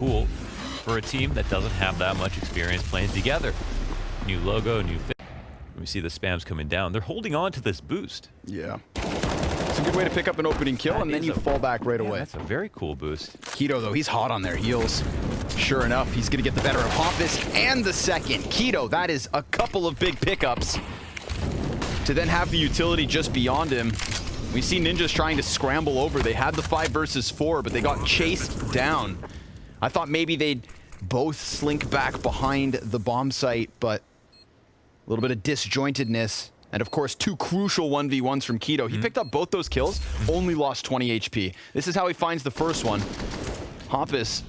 Cool for a team that doesn't have that much experience playing together. New logo, new fit. We see the spams coming down. They're holding on to this boost. Yeah. It's a good way to pick up an opening kill, and then you fall back right away. That's a very cool boost. Keto, though, he's hot on their heels. Sure enough, he's going to get the better of Hoppus and the second. Keto, that is a couple of big pickups. To then have the utility just beyond him. We see Ninjas trying to scramble over. They had the 5 versus 4, but they got chased down. I thought maybe they'd both slink back behind the bomb site, but a little bit of disjointedness. And of course, 2 crucial 1v1s from Keto. He picked up both those kills, only lost 20 HP. This is how he finds the first one. Hoppus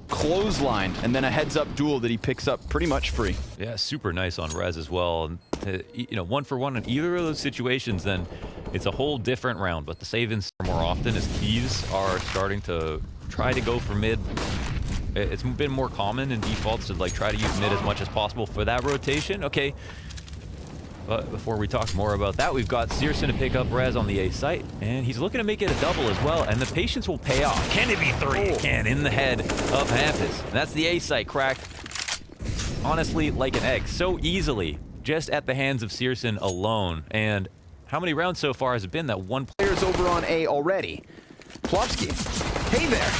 clotheslined, and then a heads-up duel that he picks up pretty much free. Yeah, super nice on res as well. And you know, 1 for 1 in either of those situations, then it's a whole different round. But the save-ins more often as Thieves are starting to try to go for mid. It's been more common in defaults to like try to use mid as much as possible for that rotation. Okay. But before we talk more about that, we've got Searson to pick up res on the A site, and he's looking to make it a double as well, and the patience will pay off. Can it be 3? It can, in the head of Hampus. And that's the A site cracked, honestly, like an egg, so easily, just at the hands of Searson alone. And how many rounds so far has it been that one player's over on A already? Plopsky, hey there.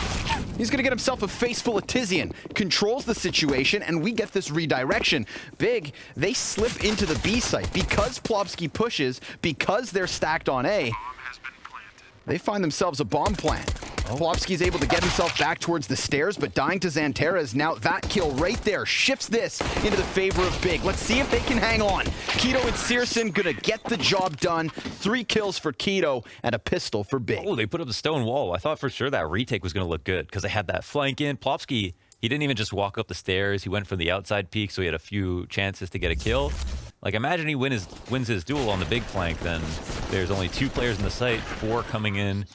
He's going to get himself a face full of Tizian. Controls the situation, and we get this redirection. Big, they slip into the B site. Because Plopsky pushes, because they're stacked on A, they find themselves a bomb plant. Plopsky's able to get himself back towards the stairs, but dying to Xanterras. Now that kill right there shifts this into the favor of Big. Let's see if they can hang on. Keto and Searson gonna get the job done. 3 kills for Keto and a pistol for Big. Oh, they put up the stone wall. I thought for sure that retake was gonna look good because they had that flank in. Plopsky, he didn't even just walk up the stairs. He went for the outside peak, so he had a few chances to get a kill. Like, imagine he wins his duel on the big flank, then there's only 2 players in the site, 4 coming in,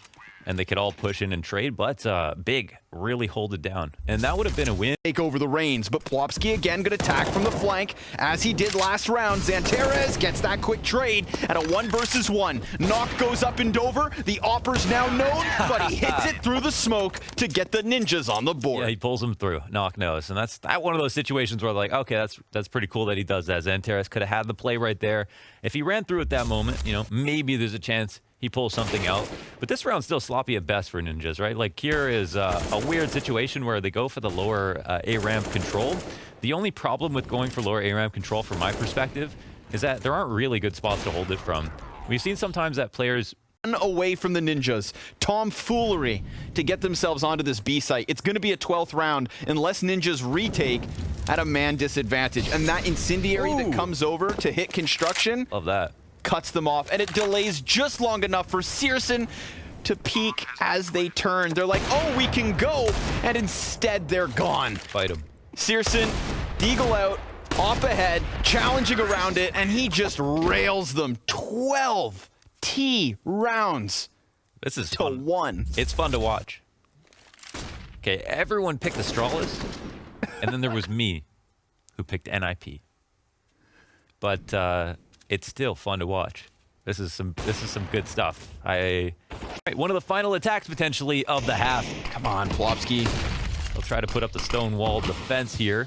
and they could all push in and trade, but Big really hold it down. And that would have been a win. Take over the reins, but Plopsky again gonna attack from the flank, as he did last round. Xanterras gets that quick trade at a 1 versus 1. Knock goes up in Dover, the Opper's now known, but he hits it through the smoke to get the Ninjas on the board. Yeah, he pulls him through. Knock knows, and that's one of those situations where like, okay, that's pretty cool that he does that. Xanterras could have had the play right there. If he ran through at that moment, you know, maybe there's a chance he pulls something out. But this round's still sloppy at best for Ninjas, right? Like, here is a weird situation where they go for the lower A-ramp control. The only problem with going for lower A-ramp control, from my perspective, is that there aren't really good spots to hold it from. We've seen sometimes that players away from the Ninjas. Tomfoolery to get themselves onto this B site. It's going to be a 12th round unless Ninjas retake at a man disadvantage. And that incendiary that comes over to hit construction. Love that. Cuts them off, and it delays just long enough for Searson to peek as they turn. They're like, oh, we can go, and instead they're gone. Fight him. Searson, Deagle out, Op ahead, challenging around it, and he just rails them. 12 T rounds. This is to fun. 1. It's fun to watch. Okay, everyone picked the Strawless, and then there was me, who picked NIP. But it's still fun to watch. This is some good stuff. Right, one of the final attacks potentially of the half. Come on, Plopsky. He'll try to put up the stone wall defense here.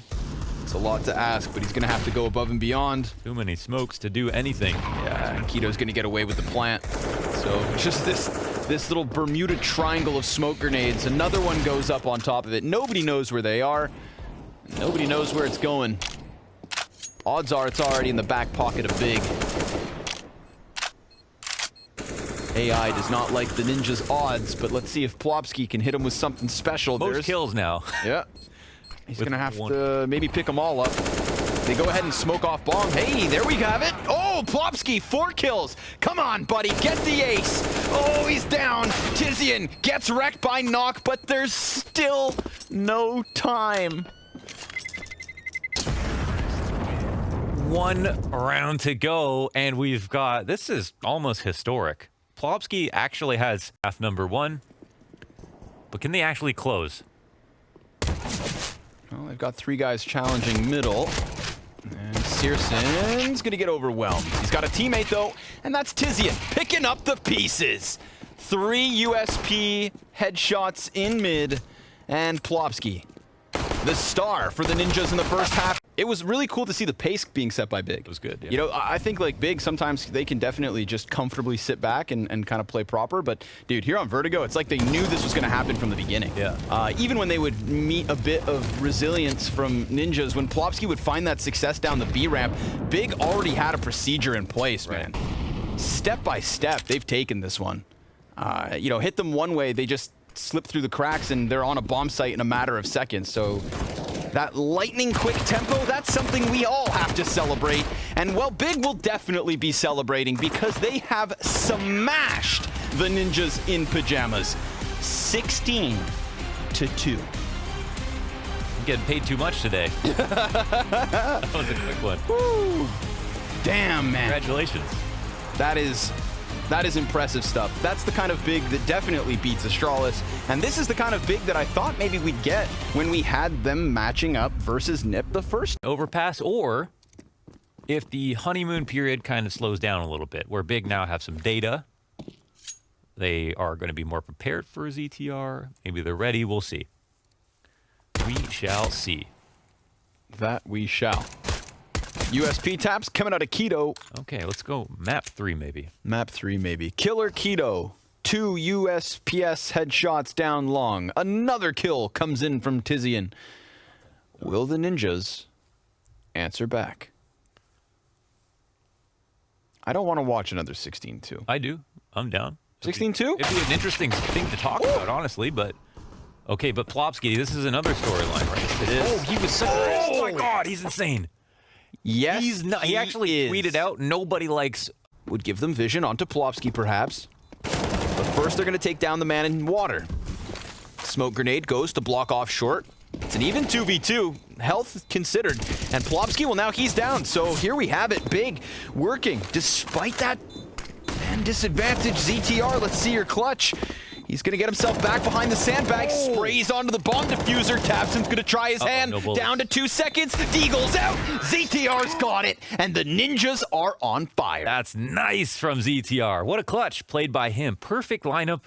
It's a lot to ask, but he's gonna have to go above and beyond. Too many smokes to do anything. Yeah, and Keto's gonna get away with the plant. So just this little Bermuda triangle of smoke grenades. Another one goes up on top of it. Nobody knows where they are. Nobody knows where it's going. Odds are it's already in the back pocket of Big. AI does not like the Ninja's odds, but let's see if Plopsky can hit him with something special. Most kills now. Yeah. He's going to have to maybe pick them all up. They go ahead and smoke off bomb. Hey, there we have it. Oh, Plopsky, 4 kills. Come on, buddy, get the ace. Oh, he's down. Tizian gets wrecked by Knock, but there's still no time. 1 round to go, and we've got, this is almost historic. Plopsky actually has half number 1, but can they actually close? Well, they've got 3 guys challenging middle, and Searson's gonna get overwhelmed. He's got a teammate though, and that's Tizian picking up the pieces. 3 USP headshots in mid, and Plopsky the star for the Ninjas in the first half. It was really cool to see the pace being set by Big. It was good, yeah. You know, I think like Big, sometimes they can definitely just comfortably sit back and kind of play proper. But dude, here on Vertigo, it's like they knew this was going to happen from the beginning. Yeah. Even when they would meet a bit of resilience from Ninjas, when Plopsky would find that success down the B ramp, Big already had a procedure in place, man. Step by step, they've taken this one. You know, hit them one way, they just slip through the cracks and they're on a bomb site in a matter of seconds. So that lightning quick tempo, that's something we all have to celebrate. And well, Big will definitely be celebrating because they have smashed the Ninjas in Pyjamas. 16-2. I'm getting paid too much today. That was a quick one. Woo. Damn, man. Congratulations. That is impressive stuff. That's the kind of Big that definitely beats Astralis. And this is the kind of Big that I thought maybe we'd get when we had them matching up versus Nip the first. Overpass, or if the honeymoon period kind of slows down a little bit, where Big now have some data, they are going to be more prepared for ZTR. Maybe they're ready. We'll see. We shall see. That we shall. USP taps coming out of Keto. Okay, let's go map 3 maybe. Map 3 maybe. Killer Keto. 2 USPS headshots down long. Another kill comes in from Tizian. Will the Ninjas answer back? I don't want to watch another 16-2. I do. I'm down. 16-2? It'd be an interesting thing to talk about, honestly, but... Okay, but Plopsky, this is another storyline, right? It is. Oh, he was so... Oh, my God, he's insane. Yes, he actually tweeted out, nobody likes... Would give them vision onto Plopsky, perhaps. But first, they're going to take down the man in water. Smoke grenade goes to block off short. It's an even 2v2, health considered. And Plopsky, well, now he's down. So here we have it, Big working. Despite that man disadvantage, ZTR, let's see your clutch. He's going to get himself back behind the sandbag, sprays onto the bomb diffuser. Tabson's going to try his hand, down to 2 seconds. Deagle's out, ZTR's got it, and the Ninjas are on fire. That's nice from ZTR. What a clutch played by him. Perfect lineup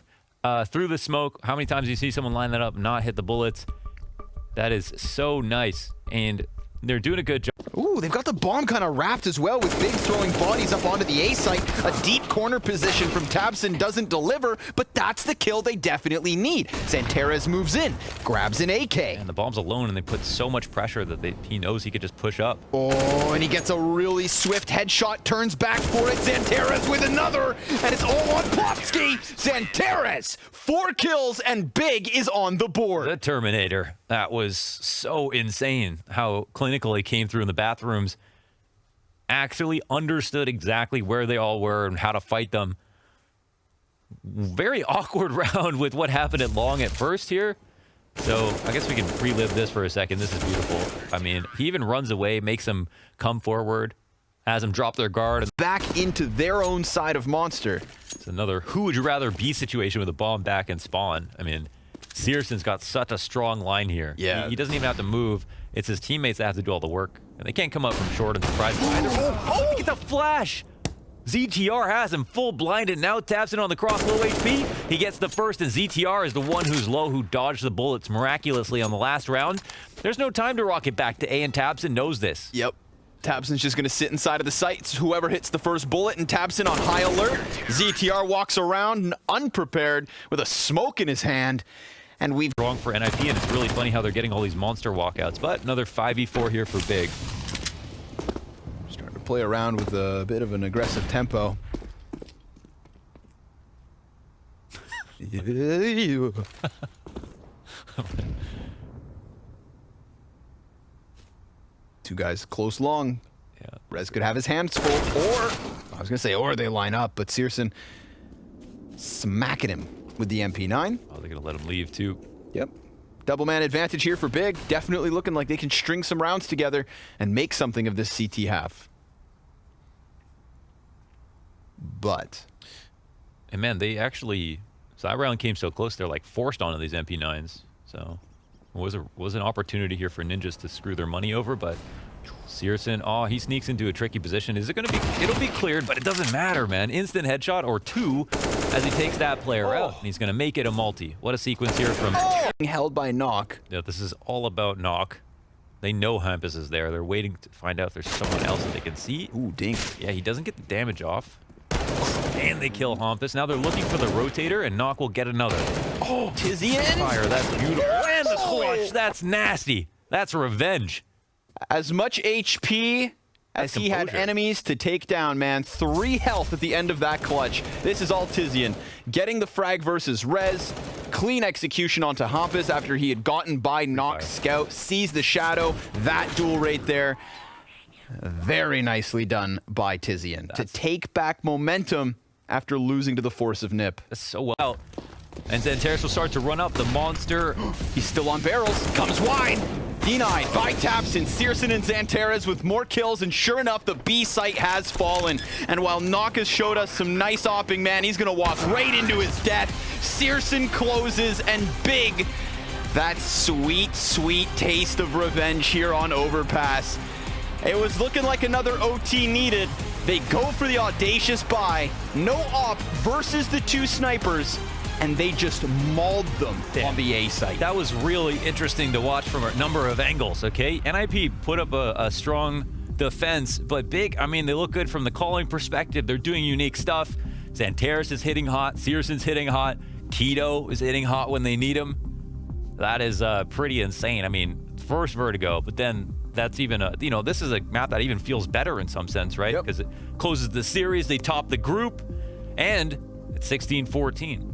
through the smoke. How many times do you see someone line that up, not hit the bullets? That is so nice, and they're doing a good job. Ooh, they've got the bomb kind of wrapped as well, with Big throwing bodies up onto the A site. A deep corner position from Tabson doesn't deliver, but that's the kill they definitely need. Santeres moves in, grabs an AK. And the bomb's alone, and they put so much pressure that he knows he could just push up. Oh, and he gets a really swift headshot, turns back for it. Santeres with another, and it's all on Plopsky. Santeres, 4 kills, and Big is on the board. The Terminator. That was so insane how clinical he came through in the bathrooms. Actually understood exactly where they all were and how to fight them. Very awkward round with what happened at long at first here. So I guess we can relive this for a second. This is beautiful. I mean, he even runs away, makes them come forward, has them drop their guard. And back into their own side of Monster. It's another who would you rather be situation with a bomb back and spawn. I mean, Searson's got such a strong line here. Yeah. He doesn't even have to move. It's his teammates that have to do all the work. And they can't come up from short and surprise him either. Oh, look at the flash! ZTR has him full blinded. Now taps in on the cross, low HP. He gets the first, and ZTR is the one who's low, who dodged the bullets miraculously on the last round. There's no time to rocket back to A, and Tabson knows this. Yep. Tabson's just going to sit inside of the sights. Whoever hits the first bullet, and Tabson on high alert. ZTR walks around unprepared with a smoke in his hand. And we've wrong for NIP, and it's really funny how they're getting all these monster walkouts. But another 5v4 here for Big. Starting to play around with a bit of an aggressive tempo. Two guys close long. Yeah. Rez could have his hands full, or I was gonna say, or they line up, but Searson smacking him with the MP9. Oh, they're gonna let him leave too. Yep. Double man advantage here for Big. Definitely looking like they can string some rounds together and make something of this CT half. But, and man, they actually, so that round came so close, they're like forced onto these MP9s. So it was an opportunity here for Ninjas to screw their money over, but Searson, oh, he sneaks into a tricky position. Is it going to be, it'll be cleared, but it doesn't matter, man. Instant headshot or two as he takes that player out. And he's going to make it a multi. What a sequence here from... Held by Knock. Yeah, this is all about Knock. They know Hampus is there. They're waiting to find out if there's someone else that they can see. Ooh, dink. Yeah, he doesn't get the damage off. And they kill Hampus. Now they're looking for the rotator, and Knock will get another. Oh, Tizian. Fire, that's beautiful. And the clutch, that's nasty. That's revenge. As much HP as he had enemies to take down, man. 3 health at the end of that clutch. This is all Tizian. Getting the frag versus Rez. Clean execution onto Hampus after he had gotten by Knock's scout. Sees the shadow. That duel right there. Very nicely done by Tizian. To take back momentum after losing to the force of Nip. That's so well. And Xanteris will start to run up. The monster. He's still on barrels. Comes wide. Denied by Tapson, Searson and Xanteris with more kills, and sure enough, the B site has fallen. And while Knock has showed us some nice opping, man, he's gonna walk right into his death. Searson closes, and big. That sweet, sweet taste of revenge here on Overpass. It was looking like another OT needed. They go for the audacious buy. No op versus the 2 snipers. And they just mauled them on the A site. That was really interesting to watch from a number of angles, okay? NIP put up a strong defense, but big, I mean, they look good from the calling perspective. They're doing unique stuff. Xanteris is hitting hot. Searson's hitting hot. Keto is hitting hot when they need him. That is pretty insane. I mean, first Vertigo, but then that's even a, you know, this is a map that even feels better in some sense, right? Because it closes the series, they top the group, and it's 16-14.